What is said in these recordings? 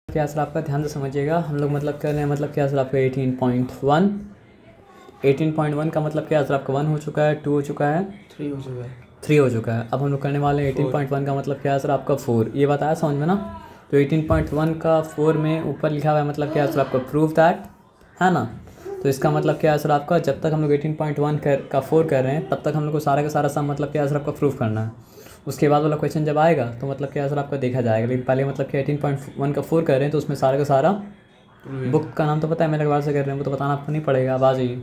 क्या सर आपका ध्यान से समझिएगा। हम लोग मतलब कर रहे हैं मतलब क्या सर आपका 18.1 का मतलब क्या सर आपका 1 हो चुका है, 2 हो चुका है, 3 हो चुका है, 3 हो चुका है। अब हम लोग करने वाले हैं 18.1 का मतलब क्या है सर आपका 4। ये बताया समझ में ना। तो 18.1 का 4 में ऊपर लिखा हुआ है मतलब क्या है सर आपका प्रूव दैट, है ना। तो इसका मतलब क्या है सर आपका, जब तक हम लोग 18.1 का 4 कर रहे हैं तब तक हम लोग को सारा का सारा सम मतलब क्या है सर आपका प्रूव करना है। उसके बाद वाला क्वेश्चन जब आएगा तो मतलब क्या है सर आपका देखा जाएगा। लेकिन पहले मतलब क्या 18.1 का 4 कर रहे हैं तो उसमें सारा का सारा बुक का नाम तो पता है, मेरे बार से कर रहे हैं वो तो बताना आपको नहीं पड़ेगा। अब आ जाइए।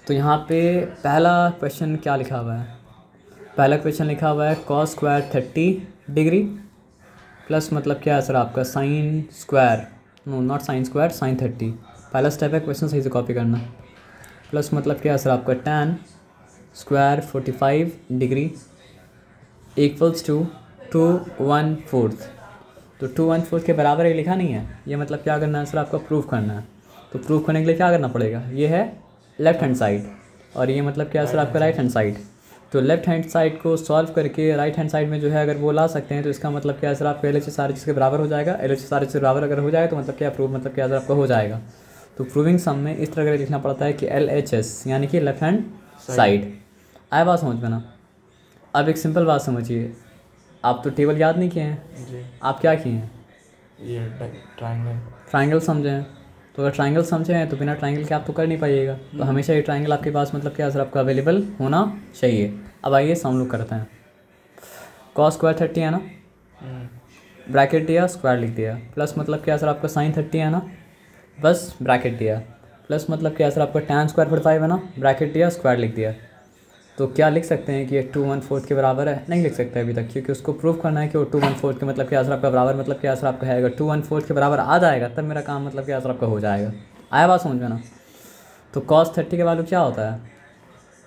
तो यहाँ पे पहला क्वेश्चन क्या लिखा हुआ है। पहला क्वेश्चन लिखा हुआ है कॉस स्क्वायर 30 डिग्री प्लस मतलब क्या है सर आपका sine square, no not sine square, sine 30। पहला स्टेप है, क्वेश्चन सही से कॉपी करना। प्लस मतलब क्या है सर आपका tan square 45 degree equals to 2/1/4। तो 2/1/4 के बराबर है, लिखा नहीं है। ये मतलब क्या करना है सर आपका प्रूफ करना है। तो प्रूफ करने के लिए क्या करना पड़ेगा, ये है लेफ्ट हैंड साइड और ये मतलब क्या है सर आपका राइट हैंड साइड। तो लेफ्ट हैंड साइड को सॉल्व करके राइट हैंड साइड में जो है अगर वो ला सकते हैं तो इसका मतलब क्या है सर आपका एल एच सारी चीज़ के बराबर हो जाएगा। एल एच सारी चीज़ के बराबर अगर हो जाए तो मतलब क्या प्रूफ मतलब क्या सर आपका हो जाएगा। तो प्रूविंग सम में इस तरह का लिखना पड़ता है कि LHS यानी कि लेफ्ट हैंड साइड। आया बात समझ में ना। अब एक सिंपल बात समझिए, आप तो टेबल याद नहीं किए हैं जी। आप क्या किए हैं, ये ट्राइंगल समझे हैं। तो अगर ट्राइंगल समझे हैं तो बिना ट्राइंगल के आप तो कर नहीं पाइएगा। तो हमेशा ये ट्राइंगल आपके पास मतलब क्या सर आपका अवेलेबल होना चाहिए। अब आइए हम लोग करते हैं। कॉस स्क्वायर 30 है ना, ब्रैकेट दिया स्क्वायर लिख दिया, प्लस मतलब क्या सर आपका साइन 30 है ना, बस ब्रैकेट दिया, प्लस मतलब क्या सर आपका tan स्क्वायर 45 है ना, ब्रैकेट दिया स्क्वायर लिख दिया। तो क्या लिख सकते हैं कि ये 2/1/4 के बराबर है, नहीं लिख सकते अभी तक, क्योंकि उसको प्रूफ करना है कि वो 2/1/4 के मतलब क्या असर आपका बराबर मतलब क्या असर आपका है। अगर 2/1/4 के बराबर आ जाएगा तब मेरा काम मतलब क्या असर आपका हो जाएगा। आया बात समझ में ना। तो cos 30 का वैल्यू क्या होता है,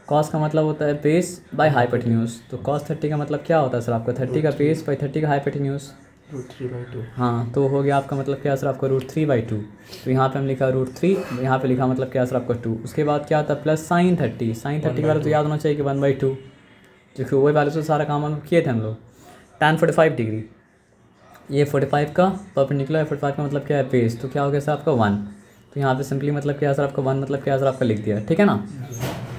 cos का मतलब होता है बेस बाय हाइपोटेन्यूज। तो cos 30 का मतलब क्या होता है सर आपका 30 का बेस बाई 30 का हाइपोटेन्यूज, √3/2। हाँ तो हो गया आपका मतलब क्या सर आपका √3/2। तो यहाँ पे हम लिखा √3, यहाँ पे लिखा मतलब क्या सर आपका 2। उसके बाद क्या आता है प्लस साइन 30, साइन 30 के बारे तो याद होना चाहिए कि 1/2, क्योंकि वही वाले से सारा काम हम किए थे हम लोग। tan 45 डिग्री, ये 45 का परपेंडिकुलर है, 45 का मतलब क्या है बेस, तो क्या हो गया सर आपका 1। तो यहाँ पे सिंपली मतलब क्या है सर आपका 1 मतलब क्या है सर आपका लिख दिया, ठीक है ना।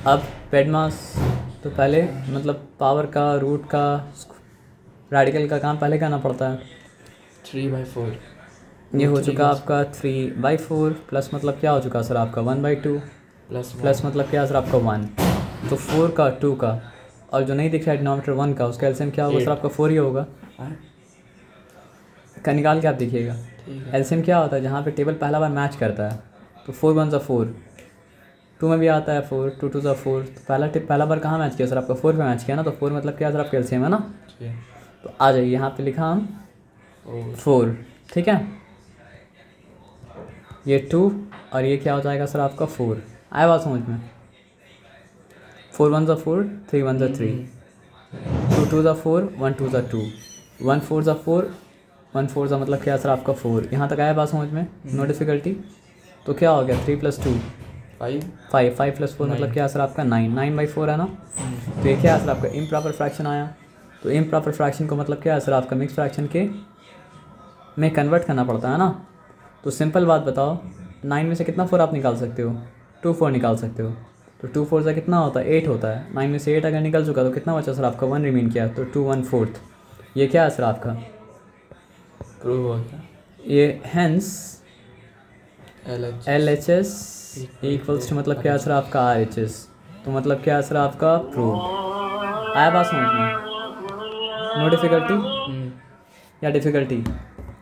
अब पेड मास, तो पहले मतलब पावर का रूट का रेडिकल का काम पहले करना पड़ता है। 3/4 ये हो चुका आपका 3/4 प्लस मतलब क्या हो चुका सर आपका 1/2 प्लस मतलब क्या सर आपका 1। तो 4 का 2 का और जो नहीं दिख रहा है डिनोमिनेटर 1 का, उसका एलसीएम क्या होगा सर आपका 4 ही होगा। का निकाल के आप देखिएगा एलसीएम क्या होता है, जहाँ पे टेबल पहला बार मैच करता है। तो 4 1 4, 2 में भी आता है 4, 2 2 4। तो पहला बार कहाँ मैच किया सर आपका 4 पे मैच किया ना। तो 4 मतलब क्या सर आपका एलसीएम है ना। तो आ जाइए यहाँ पे लिखा हम 4, ठीक है। ये 2 और ये क्या हो जाएगा सर आपका 4। आया बात समझ में। 4 1 4, 3 1 3, 2 2 4, 1 2 2, 1 4 4, 1 4 मतलब क्या सर आपका 4। यहाँ तक आया बात समझ में, नो डिफिकल्टी। तो क्या हो गया 3 + 2 5, 5 + 4 मतलब क्या सर आपका 9, 9/4 है ना। तो ये क्या है सर आपका इम्प्रॉपर फ्रैक्शन आया। तो इम्प्रॉपर फ्रैक्शन को मतलब क्या है सर आपका मिक्स फ्रैक्शन के में कन्वर्ट करना पड़ता है ना। तो सिंपल बात बताओ, 9 में से कितना 4 आप निकाल सकते हो, 2 4 निकाल सकते हो। तो 2 4 से कितना होता है 8 होता है। 9 में से 8 अगर निकल चुका तो कितना बचा सर आपका 1 रिमेन किया, तो 2/1/4। ये क्या है सर आपका प्रूव हो गया। ये हैंस LHS इक्वल्स टू मतलब क्या सर आपका RHS। तो मतलब क्या सर आपका प्रूव। आया बात समझ में, नो डिफिकल्टी या डिफिकल्टी,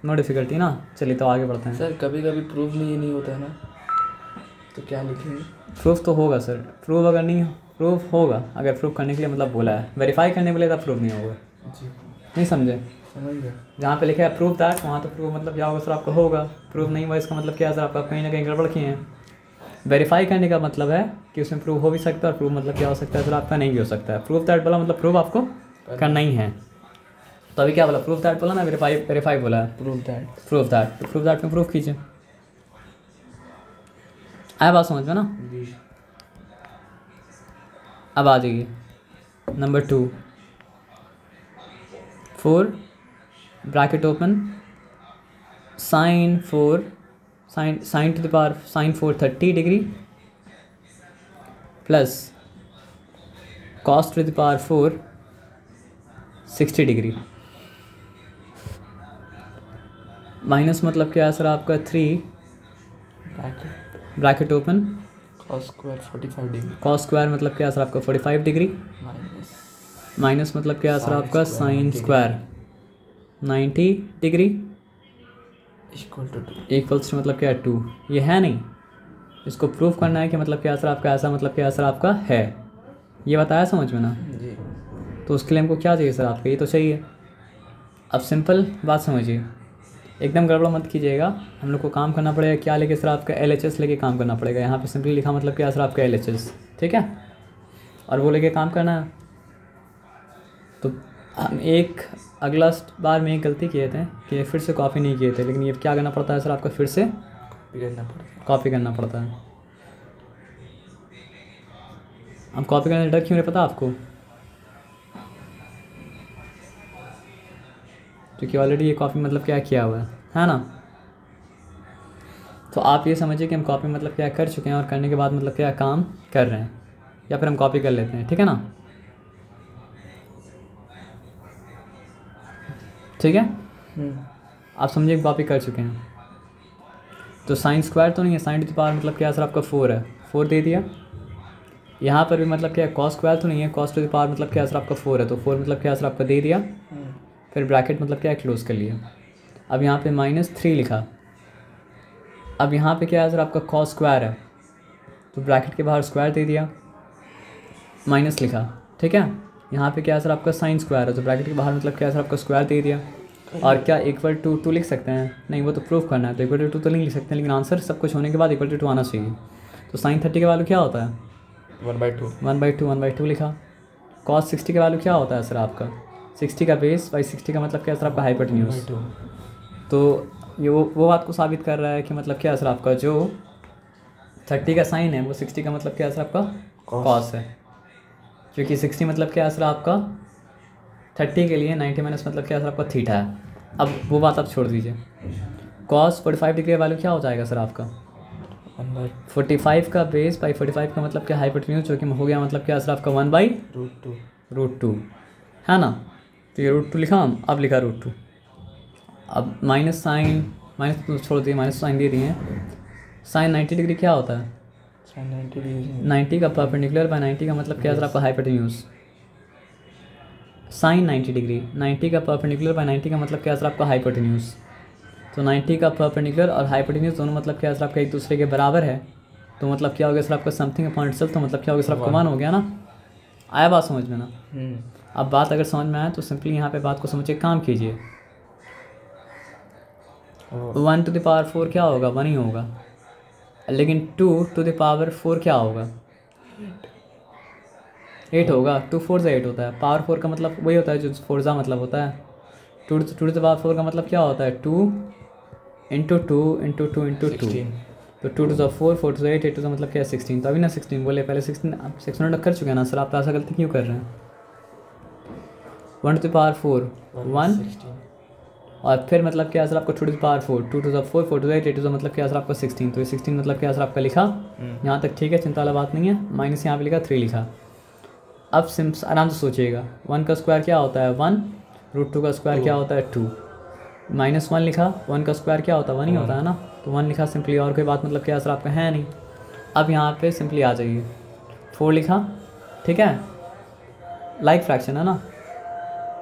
नो डिफिकल्टी ना। चलिए तो आगे बढ़ते हैं। सर कभी कभी प्रूफ नहीं होता है ना, तो क्या लिखेंगे। प्रूफ तो होगा सर, प्रूफ अगर नहीं प्रूफ होगा, अगर प्रूफ करने के लिए मतलब बोला है, वेरीफाई करने के लिए तब प्रूफ नहीं होगा। जी नहीं समझे, समझ गया। जहाँ पे लिखा है प्रूफ दैट वहाँ तो प्रूफ मतलब क्या होगा सर आपका होगा। प्रूफ नहीं हुआ इसका मतलब क्या है सर आपका कहीं ना कहीं गड़बड़ किए हैं। वेरीफाई करने का मतलब है कि उसमें प्रूफ हो भी सकता है और प्रूफ मतलब क्या हो सकता है सर आपका नहीं भी हो सकता है। प्रूफ दैट बोला मतलब प्रूफ आपको करना ही है। तो अभी क्या बोला, प्रूफ दैट बोला ना, वेरीफाई बोला है। प्रूफ दैट तो प्रूफ दैट में प्रूफ कीजिए। आया बात समझ में ना। अब आ जाइए number 2, 4 bracket open sine 4 30 degree plus cos to the power 4 60 degree minus मतलब क्या है सर आपका 3 bracket open cos square 45 degree cos square मतलब क्या है सर आपका 45 डिग्री माइनस मतलब क्या है सर आपका sine square 90 degree equals to मतलब क्या है 2। ये है नहीं, इसको प्रूफ करना है कि मतलब क्या है सर आपका ऐसा मतलब क्या है सर आपका है। ये बताया समझ में ना जी। तो उसके लिए हमको क्या चाहिए सर आपका, ये तो चाहिए। अब सिंपल बात समझिए, एकदम गड़बड़ मत कीजिएगा। हम लोग को काम करना पड़ेगा क्या लेके सर आपका LHS लेके काम करना पड़ेगा। यहाँ पे सिंपली लिखा मतलब क्या सर आपका LHS, ठीक है, और वो लेके काम करना है। तो हम एक अगला बार में एक गलती किए थे कि फिर से कॉपी नहीं किए थे, लेकिन ये क्या करना पड़ता है सर आपका, फिर से कॉपी करना पड़ता है। हम कॉपी करने से डर क्यों नहीं पता आपको, क्योंकि ऑलरेडी ये कॉपी मतलब क्या किया हुआ है ना। तो आप ये समझिए कि हम कॉपी मतलब क्या कर चुके हैं और करने के बाद मतलब क्या काम कर रहे हैं, या फिर हम कॉपी कर लेते हैं, ठीक है ना। ठीक है, आप समझिए कॉपी कर चुके हैं। तो साइन स्क्वायर तो नहीं है, साइन टू द पावर मतलब क्या सर आपका 4 है, 4 दे दिया। यहाँ पर भी मतलब क्या है, कॉस स्क्वायर तो नहीं है, कॉस टू द पावर मतलब क्या सर आपका 4 है, तो 4 मतलब क्या सर आपका दे दिया। फिर ब्रैकेट मतलब क्या है, क्लोज कर लिया। अब यहाँ पे -3 लिखा। अब यहाँ पे क्या है सर आपका कॉस स्क्वायर है, तो ब्रैकेट के बाहर स्क्वायर दे दिया, माइनस लिखा, ठीक है। यहाँ पे क्या है सर आपका साइन स्क्वायर है, तो ब्रैकेट के बाहर मतलब क्या है सर आपका स्क्वायर दे दिया। और क्या इक्वल टू 2 लिख सकते हैं, नहीं वो तो प्रूफ करना है, तो इक्वल टू 2 तो नहीं लिख सकते, लेकिन आंसर सब कुछ होने के बाद इक्वल टू 2 आना चाहिए। तो साइन 30 का वैल्यू क्या होता है, 1/2 लिखा। कॉस 60 का वैल्यू क्या होता है सर आपका, 60 का बेस बाई 60 का मतलब क्या सर आपका हाइपोटेन्यूज। तो ये वो बात को साबित कर रहा है कि मतलब क्या सर आपका जो 30 का साइन है वो 60 का मतलब क्या सर आपका कॉस है, क्योंकि 60 मतलब क्या सर आपका 30 के लिए 90 माइनस मतलब क्या सर आपका थीटा है। अब वो बात आप छोड़ दीजिए। कॉस 45 डिग्री का वैल्यू क्या हो जाएगा सर आपका, 45 का बेस बाई 45 का मतलब क्या हाइपोटेन्यूज, जो कि हो गया मतलब क्या सर आपका 1/√2 है ना। तो ये √2 लिखा हम, अब लिखा √2। अब माइनस साइन, माइनस तो छोड़ दिए, माइनस साइन दे दिए हैं। साइन 90 डिग्री क्या होता है, 90 का परपेंडिकुलर बाय 90 का मतलब क्या सर आपका हाइपोटेन्यूज। साइन 90 डिग्री, 90 का परपेंडिकुलर बाय 90 का मतलब क्या सर आपका हाइपोटेन्यूज। तो 90 का परपेंडिकुलर और हाइपोटेन्यूज दोनों मतलब क्या सर आपका एक दूसरे के बराबर है, तो मतलब क्या हो गया सर आपका समथिंग अपॉन इटसेल्फ, तो मतलब क्या हो गया सर आपका 1 हो गया ना। आया बात समझ में ना। अब बात अगर समझ में आए तो सिंपली यहाँ पे बात को समझिए, काम कीजिए। 1 टू द पावर 4 क्या होगा, 1 ही होगा, लेकिन 2 टू द पावर 4 क्या होगा, 8 होगा। 2 4 से 8 होता है, पावर 4 का मतलब वही होता है जो 4 का मतलब होता है। 2 टू द पावर 4 का मतलब क्या होता है, 2 इंटू 2 इंटू 2 इंटू 2। तो 2 to the 4, 4 to the 8, 8 to the मतलब क्या है 16। तो अभी ना 16 बोले, पहले 16 आप 600 कर चुके हैं ना सर, आप ऐसा गलती क्यों कर रहे हैं। 1 टू द पावर 4 1, और फिर मतलब क्या सर आपका 2 to the power 4, 2 to the 4, 4 to the 8, 8 to the मतलब क्या सर आपका 16। तो ये 16 मतलब क्या सर आपका लिखा, यहाँ तक ठीक है, चिंता वाला बात नहीं है। माइनस यहाँ पे लिखा 3 लिखा। अब सिम्स आराम से सोचिएगा, 1 का स्क्वायर क्या होता है 1, √2 का स्क्वायर क्या होता है 2, -1 लिखा, 1 का स्क्वायर क्या होता है 1 ही होता है ना, तो 1 लिखा सिंपली, और कोई बात मतलब क्या सर आपका है नहीं। अब यहाँ पे सिंपली आ जाइए, 4 लिखा, ठीक है, लाइक फ्रैक्शन है ना,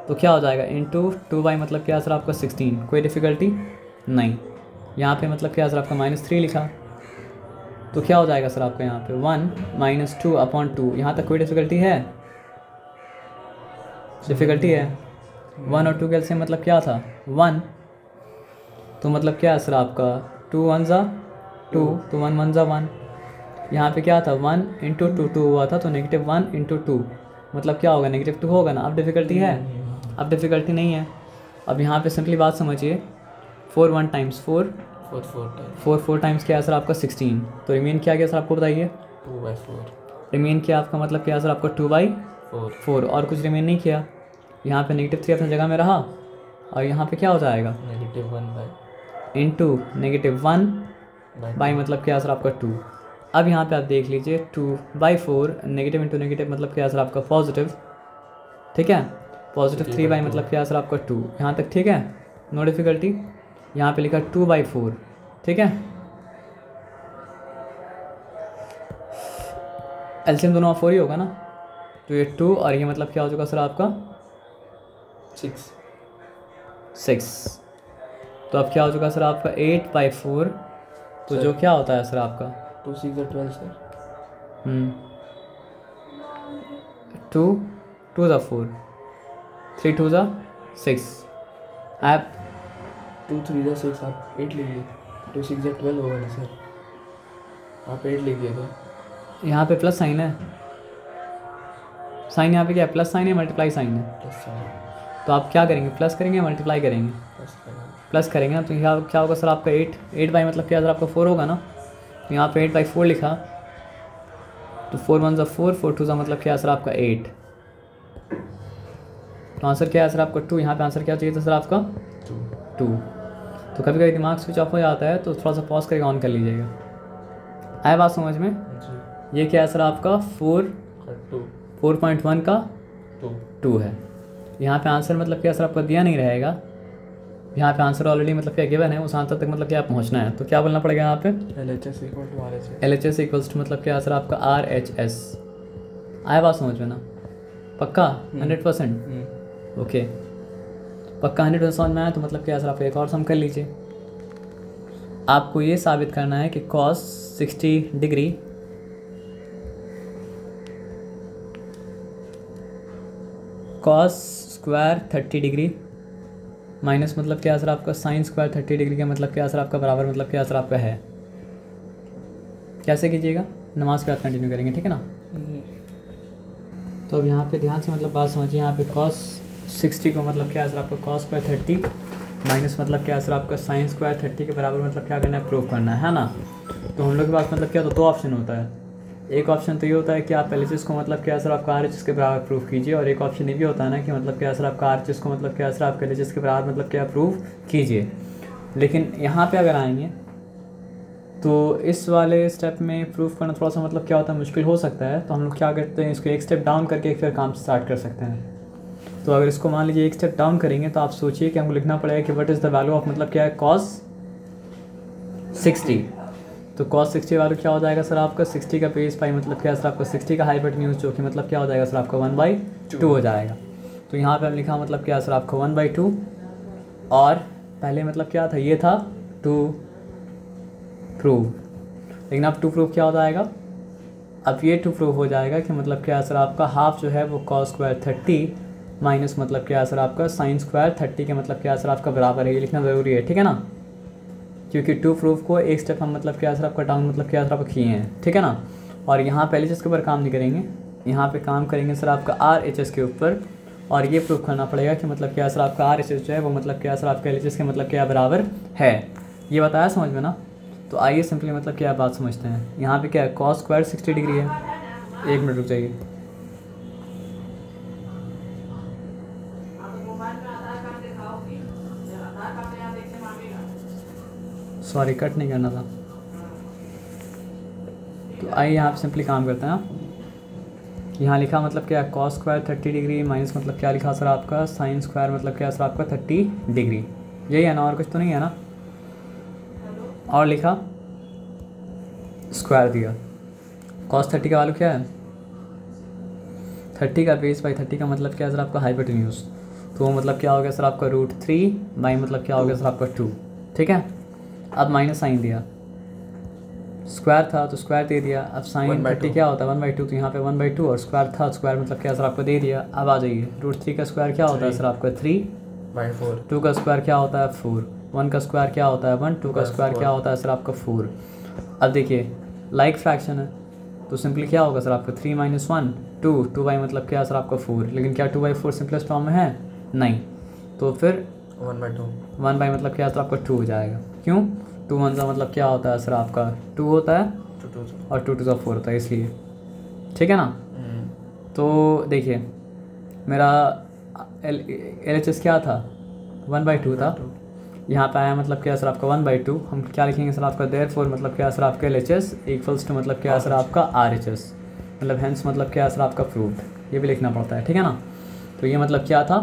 तो क्या हो जाएगा इंटू 2 मतलब क्या सर आपका 16, कोई डिफ़िकल्टी नहीं। यहाँ पे मतलब क्या सर आपका -3 लिखा, तो क्या हो जाएगा सर आपका यहाँ पे 1 - 2 अपॉन 2। यहाँ तक कोई डिफ़िकल्टी है, डिफ़िकल्टी है। 1 और 2 के एलसीएम मतलब क्या था 1, तो मतलब क्या है सर आपका 2 1 ज़ा 2, तो 1 1 ज़ा 1। यहाँ पे क्या था 1 इंटू 2 2 हुआ था, तो -1 इंटू 2 मतलब क्या होगा -2 होगा ना। अब डिफ़िकल्टी है, अब डिफ़िकल्टी नहीं है। अब यहाँ पे सिंपली बात समझिए, 4 1 टाइम्स 4 4 टाइम्स क्या है सर आपका 16, तो रिमेन क्या गया सर आपको बताइए, 2/4 रिमेन क्या आपका मतलब क्या है सर आपका 2/4, और कुछ रिमेन नहीं किया। यहाँ पे -3 अपनी जगह में रहा, और यहाँ पे क्या हो जाएगा इंटू -1 बाई मतलब क्या सर आपका 2। अब यहाँ पे आप देख लीजिए 2/4 नेगेटिव इंटू नेगेटिव मतलब क्या सर आपका पॉजिटिव, ठीक है। पॉजिटिव 3 बाई मतलब क्या सर आपका 2, यहाँ तक ठीक है, नो डिफिकल्टी। यहाँ पे लिखा 2/4, ठीक है। एलसीएम दोनों 4 ही होगा ना, तो ये 2 और ये मतलब क्या हो चुका सर आपका 6। तो अब क्या हो चुका सर आपका 8/4, तो जो क्या होता है सर आपका 2 6 12 सर। 2 2 ज़ा 4, 3 2 ज़ा 6। आप 2 3 ज़ा 6 आप 8 लिखिए, 2 6 ज़ा 12 होगा ना सर, आप 8 लिखिए। तो यहाँ पे प्लस साइन है, साइन यहाँ पे क्या है, प्लस साइन है, मल्टीप्लाई साइन है। प्लस साइन, तो आप क्या करेंगे, प्लस करेंगे या मल्टीप्लाई करेंगे, प्लस करेंगे ना। तो यहाँ क्या होगा सर आपका 8 बाई मतलब क्या सर आपका 4 होगा ना, तो यहाँ पे 8/4 लिखा, तो 4 1 ज़ा 4, 4 2 ज़ा मतलब क्या सर आपका 8। तो आंसर क्या है सर आपका 2। यहाँ पे आंसर क्या चाहिए था सर आपका 2। तो कभी कभी दिमाग स्विच ऑफ हो जाता है, तो थोड़ा सा पॉज करके ऑन कर लीजिएगा। आया बात समझ में। ये क्या है सर आपका 4.1 का 2 है। यहाँ पे आंसर मतलब क्या सर आपका दिया नहीं रहेगा, यहाँ पे आंसर ऑलरेडी मतलब क्या गिवन है, उस आंसर तक मतलब क्या पहुँचना है। तो क्या बोलना पड़ेगा यहाँ पे LHS = RHS। LHS equals to मतलब क्या सर आपका RHS। आया बात समझ में ना, पक्का 100%। ओके, पक्का 100% समझ में आया। तो मतलब क्या सर आप एक और सम कर लीजिए। आपको ये साबित करना है कि cos 60 degree cos square 30 degree minus मतलब क्या सर आपका साइन स्क्वायर 30 डिग्री का मतलब क्या सर आपका बराबर मतलब क्या सर आपका है। कैसे कीजिएगा, नमाज के बाद कंटिन्यू करेंगे, ठीक है ना। तो अब यहाँ पे ध्यान से मतलब बात समझिए। यहाँ पे cos 60 को मतलब क्या सर आपका cos स्क्वायर 30 माइनस मतलब क्या सर आपका साइन स्क्वायर 30 के बराबर मतलब क्या करना है, प्रूव करना है ना। तो हम लोग के पास मतलब क्या तो दो ऑप्शन होता है। एक ऑप्शन तो ये होता है कि आप LHS को मतलब क्या सर आपका RHS के बराबर प्रूव कीजिए, और एक ऑप्शन ये भी होता है ना कि मतलब क्या सर आपका RHS को मतलब क्या सर आपका LHS के बराबर मतलब क्या प्रूव कीजिए। लेकिन यहाँ पे अगर आएंगे तो इस वाले स्टेप में प्रूफ करना थोड़ा सा मतलब क्या होता है, मुश्किल हो सकता है। तो हम लोग क्या करते हैं, इसको एक स्टेप डाउन करके फिर काम स्टार्ट कर सकते हैं। तो अगर इसको मान लीजिए एक स्टेप डाउन करेंगे तो आप सोचिए कि हमको लिखना पड़ेगा कि what is the value of मतलब क्या है cos 60। तो cos 60 वैल्यू क्या हो जाएगा सर आपका 60 का बेस पाई मतलब क्या सर आपका 60 का हाइपोटेन्यूज, जो कि मतलब क्या हो जाएगा सर आपका 1/2 हो जाएगा। तो यहाँ पे हम लिखा मतलब क्या सर आपका 1/2, और पहले मतलब क्या था, ये था टू प्रूव, लेकिन अब टू प्रूव क्या हो जाएगा, अब ये टू प्रूव हो जाएगा कि मतलब क्या सर आपका हाफ जो है वो cos स्क्वायर 30 माइनस मतलब क्या सर आपका साइन स्क्वायर 30 के मतलब क्या सर आपका बराबर है। ये लिखना ज़रूरी है, ठीक है ना, क्योंकि टू प्रूफ को एक स्टेप हम मतलब क्या सर आपका डाउन मतलब क्या सर आपका किए हैं, ठीक है ना। और यहाँ पहले जिसके ऊपर काम नहीं करेंगे, यहाँ पे काम करेंगे सर आपका RHS के ऊपर, और ये प्रूफ करना पड़ेगा कि मतलब क्या सर आपका RHS जो है वो मतलब क्या सर आपका LHS के मतलब क्या बराबर है। ये बताया समझ में ना। तो आइए सिंपली मतलब क्या बात समझते हैं। यहाँ पे क्या है, cos स्क्वायर 60 डिग्री है। एक मिनट रुक जाइए, सॉरी कट नहीं करना था। तो आइए यहाँ पे सिंपली काम करते हैं। यहाँ लिखा मतलब क्या है, cos स्क्वायर 30 डिग्री माइनस मतलब क्या लिखा सर आपका साइन स्क्वायर मतलब क्या सर आपका 30 डिग्री, यही है ना, और कुछ तो नहीं है ना। और लिखा स्क्वायर दिया, cos 30 का वैल्यू क्या है 30 का बेस बाई 30 का मतलब क्या है सर आपका हाइपोटेन्यूज, तो वो मतलब क्या हो गया सर आपका √3 बाई मतलब क्या हो गया सर आपका 2, ठीक है। अब माइनस साइन दिया, स्क्वायर था तो स्क्वायर दे दिया। अब साइन 30 क्या होता है 1/2, तो यहाँ पे 1/2, और स्क्वायर था स्क्वायर मतलब क्या सर आपको दे दिया। अब आ जाइए, √3 का स्क्वायर क्या होता है सर आपका 3/4, 2 का स्क्वायर क्या होता है 4, 1 का स्क्वायर क्या होता है 1, 2 का स्क्वायर क्या होता है सर आपका 4। अब देखिए लाइक फ्रैक्शन है, तो सिंपली क्या होगा सर आपका 3 - 1 2, 2 बाई मतलब क्या सर आपका 4, लेकिन क्या 2/4 सिंपलेस्ट फॉर्म में है नहीं, तो फिर 1 बाई मतलब क्या सर आपका 2 हो जाएगा। क्यों, 2 1 का मतलब क्या होता है सर आपका 2 होता है, और 2 2 का 4 होता है, इसलिए ठीक है ना। तो देखिए मेरा LHS क्या था 1/2 था, यहाँ पे आया मतलब क्या सर आपका 1/2, हम क्या लिखेंगे सर आपका देयरफॉर मतलब क्या सर आपका LHS इक्वल्स टू मतलब क्या सर आपका RHS, मतलब हेंस मतलब क्या सर आपका प्रूव्ड, ये भी लिखना पड़ता है, ठीक है ना। तो ये मतलब क्या था,